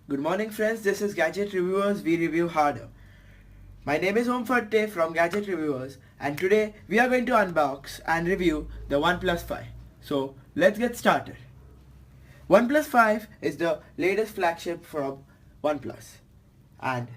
Good morning friends, this is Gadget Reviewers, we review harder. My name is Om Fatte from Gadget Reviewers and today we are going to unbox and review the Oneplus 5. So let's get started. Oneplus 5 is the latest flagship from Oneplus and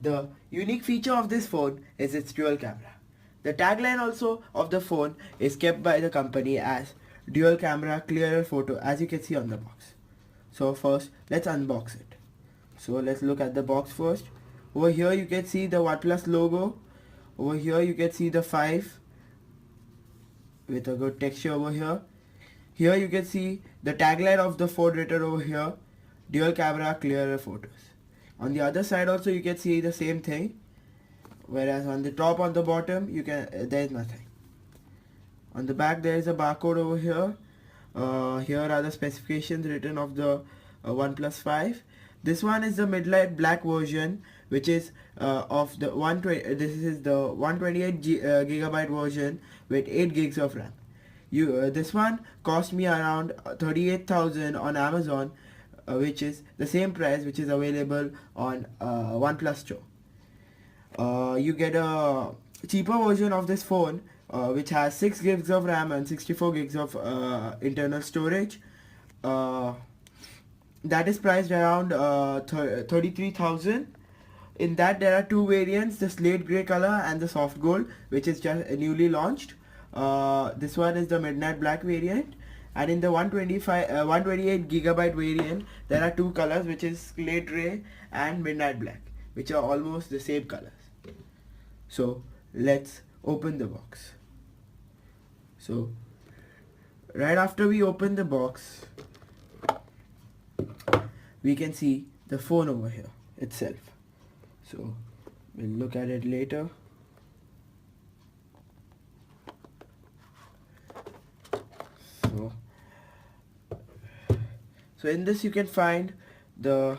the unique feature of this phone is its dual camera. The tagline also of the phone is kept by the company as dual camera clearer photo, as you can see on the box. So first let's unbox it. So let's look at the box first. Over here you can see the Oneplus logo. Over here you can see the 5 with a good texture over here. Here you can see the tagline of the phone written over here, dual camera clearer photos. On the other side also you can see the same thing, whereas on the top, on the bottom, you can there is nothing. On the back there is a barcode over here. Here are the specifications written of the Oneplus 5. This one is the midnight black version, which is of the 120. This is the 128 gigabyte version with 8 gigs of RAM. This one cost me around 38,000 on Amazon, which is the same price which is available on OnePlus Store. You get a cheaper version of this phone which has 6 gigs of RAM and 64 gigs of internal storage. That is priced around 33,000. In that there are two variants, the slate grey color and the soft gold, which is just newly launched. This one is the midnight black variant, and in the 128 gigabyte variant there are two colors, which is slate grey and midnight black, which are almost the same colors. So let's open the box. So right after we open the box, we can see the phone over here itself. So we'll look at it later. So in this you can find the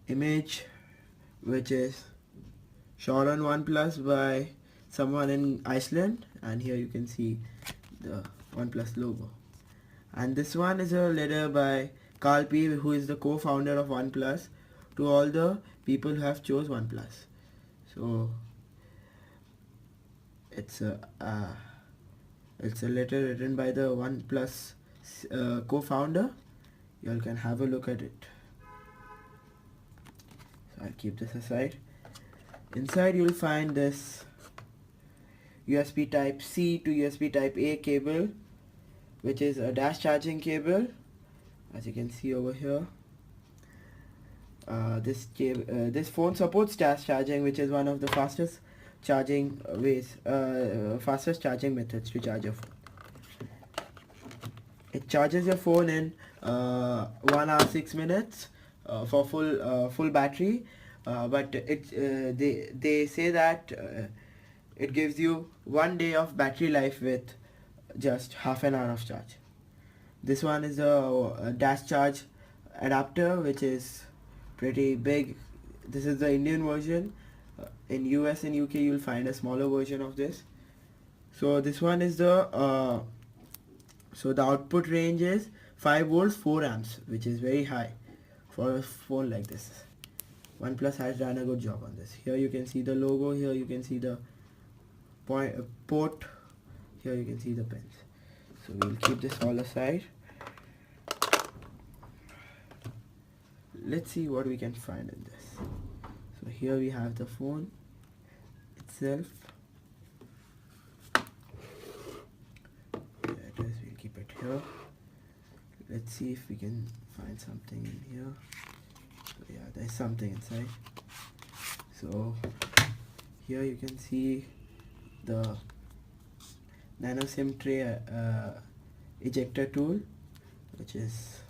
image which is shot on OnePlus by someone in Iceland, and here you can see the OnePlus logo. And this one is a letter by Carl P, who is the co-founder of OnePlus, to all the people who have chose OnePlus. So it's a letter written by the OnePlus co-founder. You all can have a look at it. So I'll keep this aside. Inside you'll find this USB type C to USB type A cable, which is a dash charging cable, as you can see over here. This phone supports dash charging, which is one of the fastest charging fastest charging methods to charge your phone. It charges your phone in 1 hour 6 minutes for full battery, but they say that it gives you 1 day of battery life with just half an hour of charge. This one is a dash charge adapter, which is pretty big. This is the Indian version. In US and UK you'll find a smaller version of this. So this one is the so the output range is 5 volts 4 amps, which is very high for a phone like this. OnePlus has done a good job on this. Here you can see the logo, here you can see the port, here you can see the pins. So we'll keep this all aside. Let's see what we can find in this. So here we have the phone itself. There it is, we'll keep it here. Let's see if we can find something in here. So yeah, there's something inside. So here you can see the nano SIM tray ejector tool, which is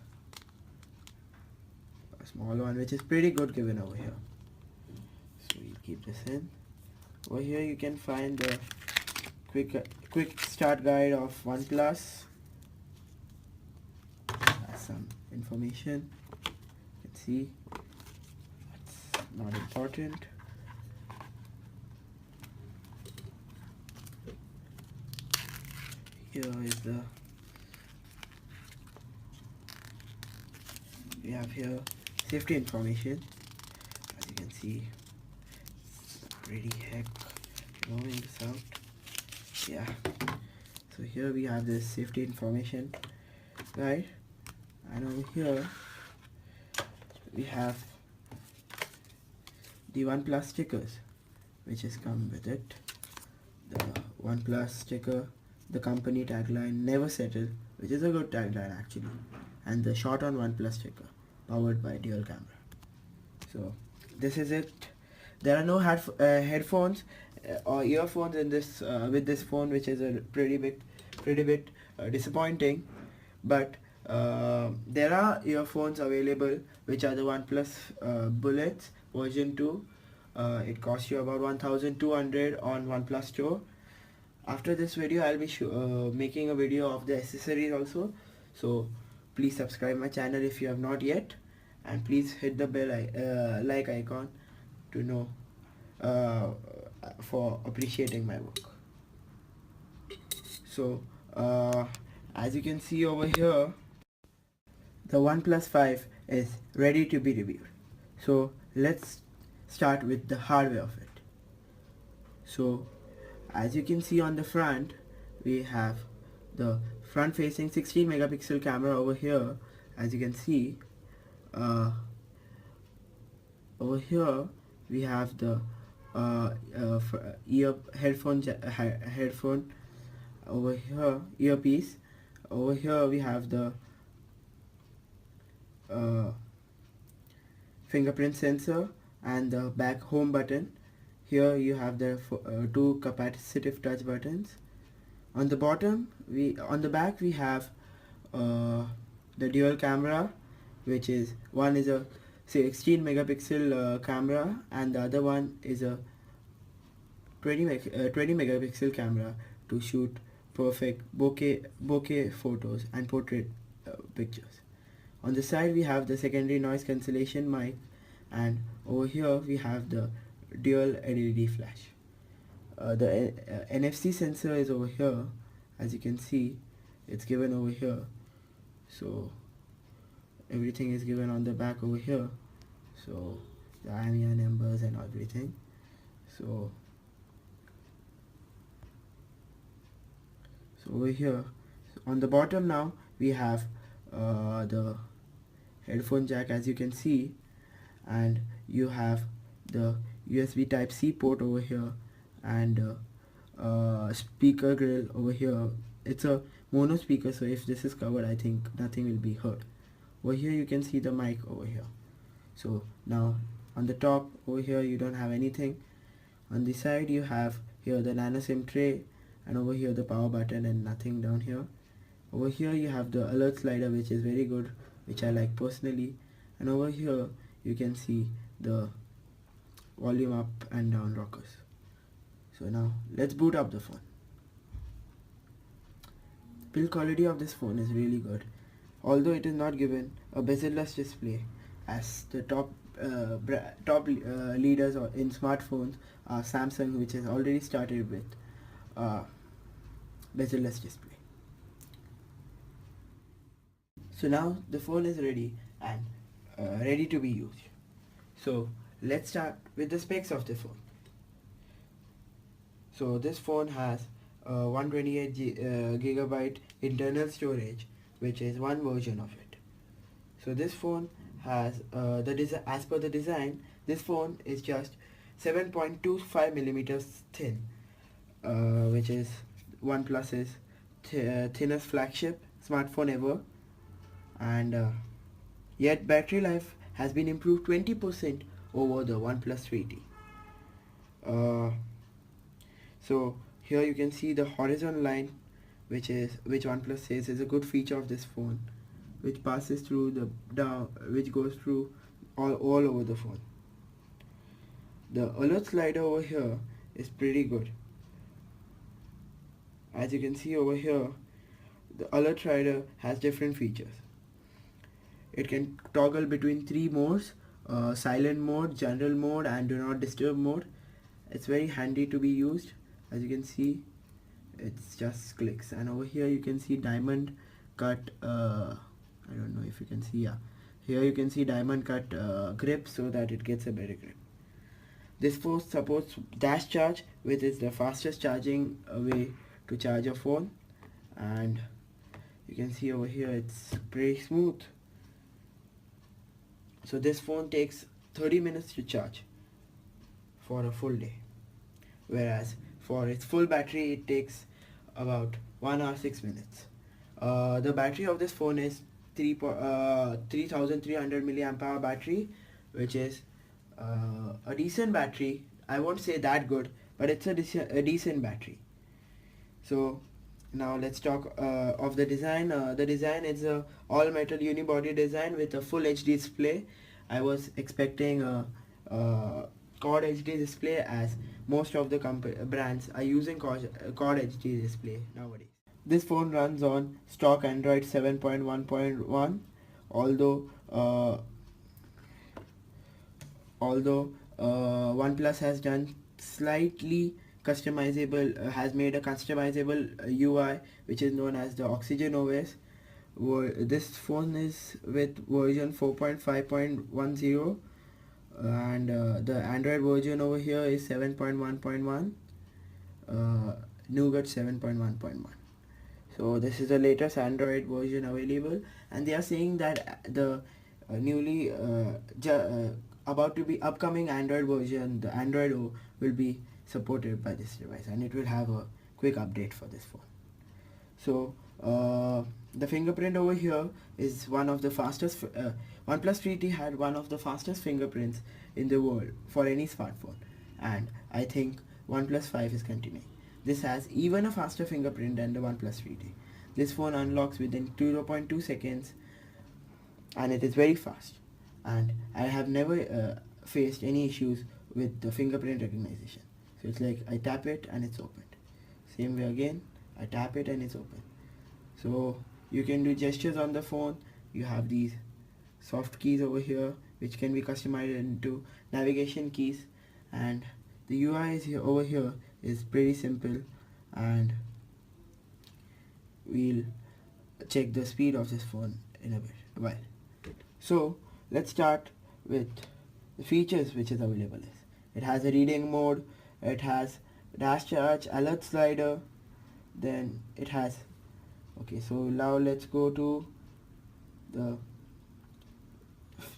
a small one, which is pretty good given over here. So we'll keep this in. Over here you can find the quick start guide of OnePlus. Has some information. You can see that's not important. Here is we have here safety information. As you can see, pretty heck moving this out. Yeah, so here we have this safety information, right? And over here we have the OnePlus stickers which has come with it. The OnePlus sticker, the company tagline, never settle, which is a good tagline actually, and the shot on OnePlus sticker, powered by dual camera. So this is it. There are no headphones or earphones in this with this phone, which is a pretty bit disappointing. But there are earphones available, which are the OnePlus Bullets version 2. It costs you about 1,200 on OnePlus store. After this video, I'll be making a video of the accessories also. So please subscribe my channel if you have not yet, and please hit the bell like icon to know for appreciating my work. So as you can see over here, the OnePlus 5 is ready to be reviewed. So let's start with the hardware of it. So as you can see on the front, we have the front facing 16 megapixel camera over here. As you can see, over here we have the headphone over here, earpiece. Over here we have the fingerprint sensor and the back home button. Here you have the two capacitive touch buttons. On the bottom, on the back we have the dual camera, which is one is a 16 megapixel camera, and the other one is a 20 megapixel camera to shoot perfect bokeh photos and portrait pictures. On the side we have the secondary noise cancellation mic, and over here we have the dual LED flash. The NFC sensor is over here. As you can see, it's given over here. So everything is given on the back over here. So the IMEI numbers and everything. So over here, on the bottom now we have the headphone jack, as you can see, and you have the USB type C port over here, and speaker grill over here. It's a mono speaker, so if this is covered, I think nothing will be heard. Over here you can see the mic over here. So now on the top over here you don't have anything. On the side you have here the nano SIM tray, and over here the power button, and nothing down here. Over here you have the alert slider, which is very good, which I like personally, and over here you can see the volume up and down rockers. So now let's boot up the phone. Build quality of this phone is really good, although it is not given a bezel-less display, as the top leaders in smartphones are Samsung, which has already started with bezel-less display. So now the phone is ready and ready to be used. So let's start with the specs of the phone. So this phone has 128 gigabyte internal storage, which is one version of it. So this phone has as per the design, this phone is just 7.25 millimeters thin, which is OnePlus's thinnest flagship smartphone ever, and yet battery life has been improved 20% over the OnePlus 3T. So here you can see the horizon line, which OnePlus says is a good feature of this phone, which passes through which goes through all over the phone. The alert slider over here is pretty good. As you can see over here, the alert slider has different features. It can toggle between 3 modes: silent mode, general mode, and do not disturb mode. It's very handy to be used. As you can see, it's just clicks, and over here you can see diamond cut. I don't know if you can see. Yeah, here you can see diamond cut grip so that it gets a better grip. This phone supports dash charge, which is the fastest charging way to charge a phone, and you can see over here it's pretty smooth. So this phone takes 30 minutes to charge for a full day, whereas for its full battery it takes about 1 hour 6 minutes. The battery of this phone is 3300 milliamp hour battery, which is a decent battery. I won't say that good, but it's a decent battery. So now let's talk of the design. The design is a all metal unibody design with a full HD display. I was expecting a quad HD display, as most of the brands are using quad HD display nowadays. This phone runs on stock Android 7.1.1, although OnePlus has done slightly customizable, has made a customizable UI which is known as the Oxygen OS. This phone is with version 4.5.10, and the Android version over here is 7.1.1, Nougat 7.1.1. So this is the latest Android version available, and they are saying that the newly about to be upcoming Android version, the Android O, will be supported by this device, and it will have a quick update for this phone. So the fingerprint over here is one of the fastest. OnePlus 3T had one of the fastest fingerprints in the world for any smartphone, and I think OnePlus 5 is continuing. This has even a faster fingerprint than the OnePlus 3T. This phone unlocks within 0.2 seconds, and it is very fast. And I have never faced any issues with the fingerprint recognition. So it's like I tap it and it's opened. Same way again, I tap it and it's open. So you can do gestures on the phone. You have these soft keys over here which can be customized into navigation keys, and the UI is over here is pretty simple, and we'll check the speed of this phone in a while. So let's start with the features which is available. It has a reading mode, it has dash charge, alert slider, then it has, okay, so now let's go to the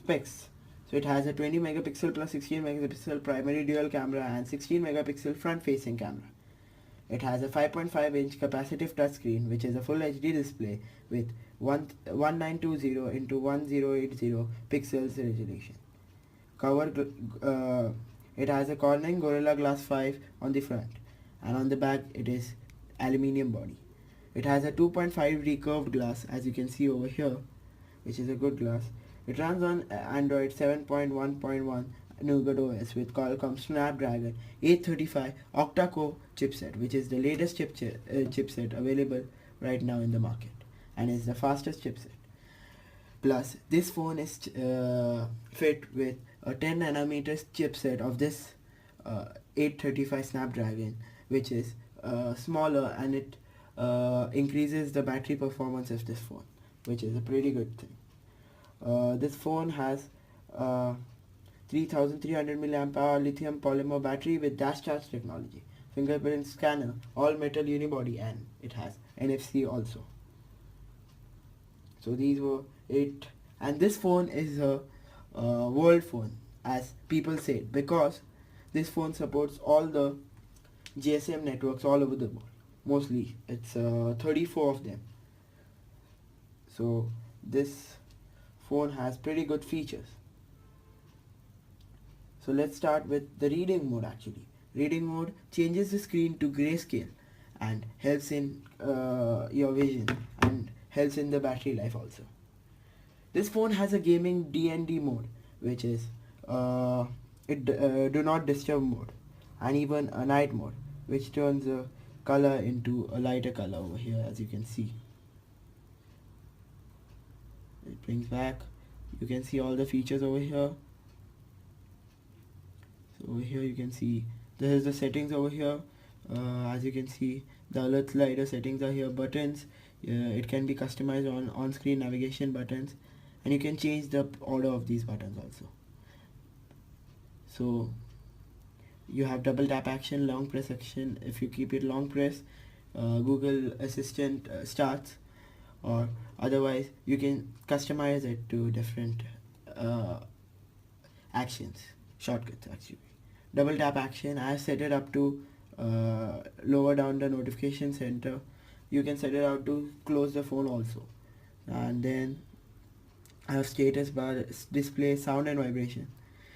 specs. So it has a 20 megapixel plus 16 megapixel primary dual camera and 16 megapixel front facing camera. It has a 5.5 inch capacitive touchscreen, which is a full HD display with 1920 into 1080 pixels resolution. It has a Corning Gorilla Glass 5 on the front, and on the back it is aluminium body. It has a 2.5D curved glass, as you can see over here, which is a good glass. It runs on Android 7.1.1 Nougat OS with Qualcomm Snapdragon 835 octa-core chipset, which is the latest chipset available right now in the market, and is the fastest chipset. Plus, this phone is fit with a 10 nanometers chipset of this 835 Snapdragon, which is smaller, and it increases the battery performance of this phone, which is a pretty good thing. This phone has 3300 mAh lithium polymer battery with dash charge technology, fingerprint scanner, all metal unibody, and it has NFC also. So these were it, and this phone is a world phone, as people say, because this phone supports all the GSM networks all over the world. Mostly it's 34 of them. So this phone has pretty good features. So let's start with the reading mode. Actually, reading mode changes the screen to grayscale and helps in your vision and helps in the battery life also. This phone has a gaming DND mode, which is do not disturb mode, and even a night mode, which turns a color into a lighter color over here, as you can see. It brings back, you can see all the features over here. So over here you can see this is the settings over here. As you can see, the alert slider settings are here, buttons, it can be customized on screen navigation buttons, and you can change the order of these buttons also. So you have double tap action, long press action. If you keep it long press, Google Assistant starts, or otherwise you can customize it to different uh, actions, shortcuts actually. Double tap action, I have set it up to lower down the notification center. You can set it out to close the phone also. And then I have status bar, display, sound and vibration.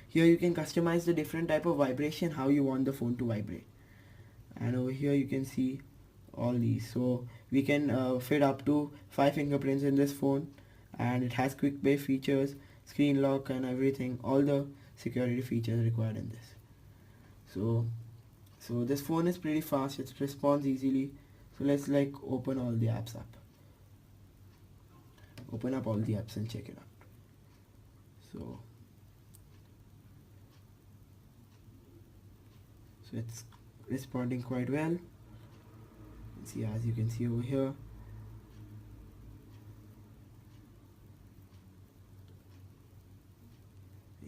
Here you can customize the different type of vibration, how you want the phone to vibrate. And over here you can see all these. So we can fit up to 5 fingerprints in this phone, and it has quick pay features, screen lock and everything, all the security features required in this. So this phone is pretty fast, it responds easily. So let's like open all the apps up. Open up all the apps and check it out. So it's responding quite well. See, as you can see over here,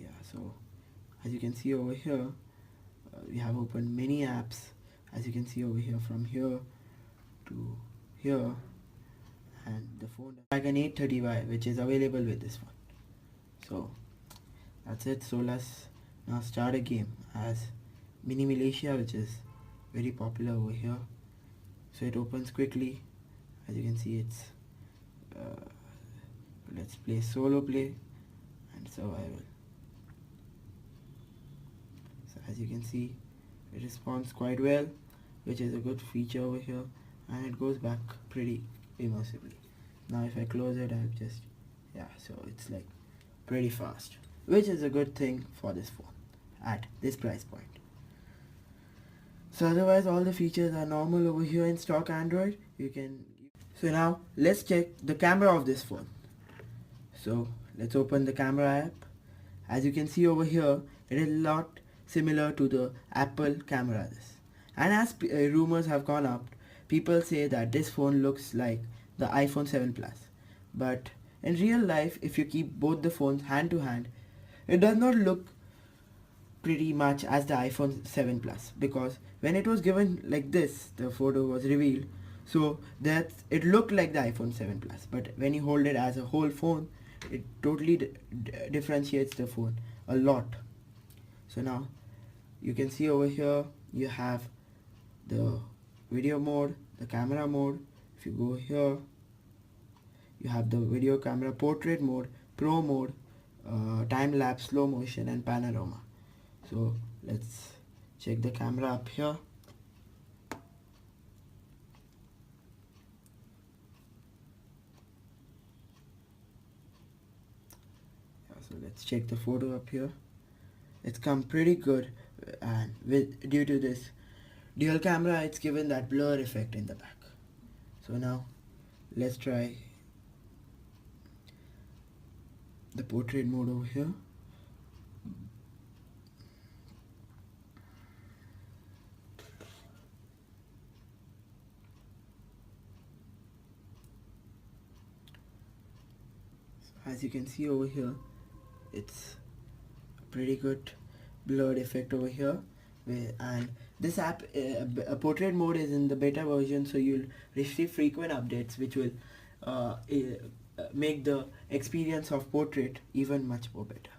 yeah, so as you can see over here, we have opened many apps, as you can see over here, from here to here, and the phone like an 830Y, which is available with this one. So that's it. So let's now start a game as Mini Militia, which is very popular over here. So it opens quickly, as you can see. It's let's play solo play and survival. So as you can see, it responds quite well, which is a good feature over here, and it goes back pretty immersively. Now if I close it, I've just, yeah, so it's like pretty fast, which is a good thing for this phone at this price point. So otherwise all the features are normal over here in stock Android. So now let's check the camera of this phone. So let's open the camera app. As you can see over here, it is a lot similar to the Apple camera. And as rumors have gone up, people say that this phone looks like the iPhone 7 Plus. But in real life, if you keep both the phones hand to hand, it does not look pretty much as the iPhone 7 Plus, because when it was given like this, the photo was revealed, so that it looked like the iPhone 7 Plus, but when you hold it as a whole phone, it totally differentiates the phone a lot. So now you can see over here you have the video mode, the camera mode. If you go here, you have the video camera portrait mode, pro mode, time lapse, slow motion and panorama. So let's check the camera up here. So let's check the photo up here. It's come pretty good, and due to this dual camera, it's given that blur effect in the back. So now let's try the portrait mode over here. As you can see over here, it's a pretty good blurred effect over here, and this app, portrait mode, is in the beta version, so you'll receive frequent updates which will make the experience of portrait even much more better.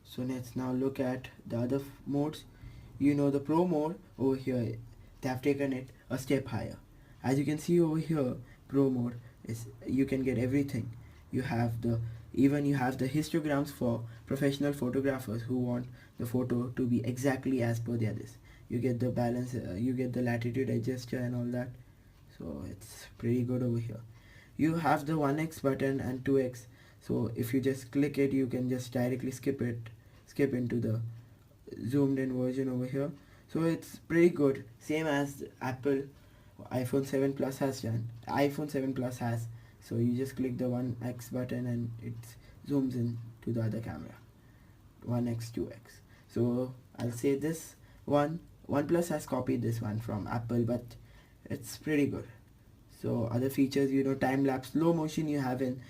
So let's now look at the other modes. The pro mode over here, they have taken it a step higher. As you can see over here, pro mode is, you can get everything. You have the histograms for professional photographers who want the photo to be exactly as per the others. You get the balance, you get the latitude adjuster and all that. So it's pretty good over here. You have the 1x button and 2x. So if you just click it, you can just directly skip into the zoomed in version over here. So it's pretty good, same as Apple iPhone 7 Plus has done. iPhone 7 Plus has. So you just click the 1x button and it zooms in to the other camera, 1x, 2x. So I'll say this OnePlus has copied this one from Apple, but it's pretty good. So other features, time lapse, slow motion you have in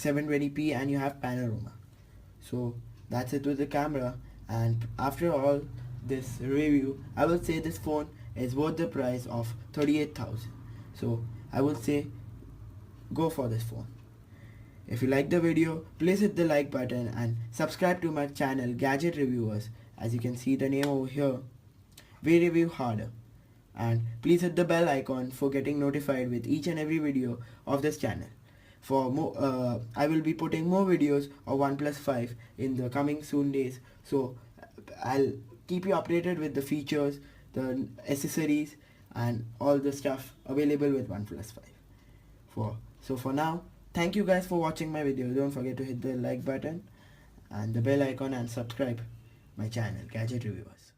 720p and you have panorama. So that's it with the camera, and after all this review, I will say this phone is worth the price of 38,000. So I will say go for this phone. If you like the video, please hit the like button and subscribe to my channel Gadget Reviewers. As you can see the name over here, we review harder. And please hit the bell icon for getting notified with each and every video of this channel. For more, I will be putting more videos of OnePlus 5 in the coming soon days. So I'll keep you updated with the features, the accessories, and all the stuff available with OnePlus 5. For now, thank you guys for watching my video. Don't forget to hit the like button and the bell icon and subscribe my channel Gadget Reviewers.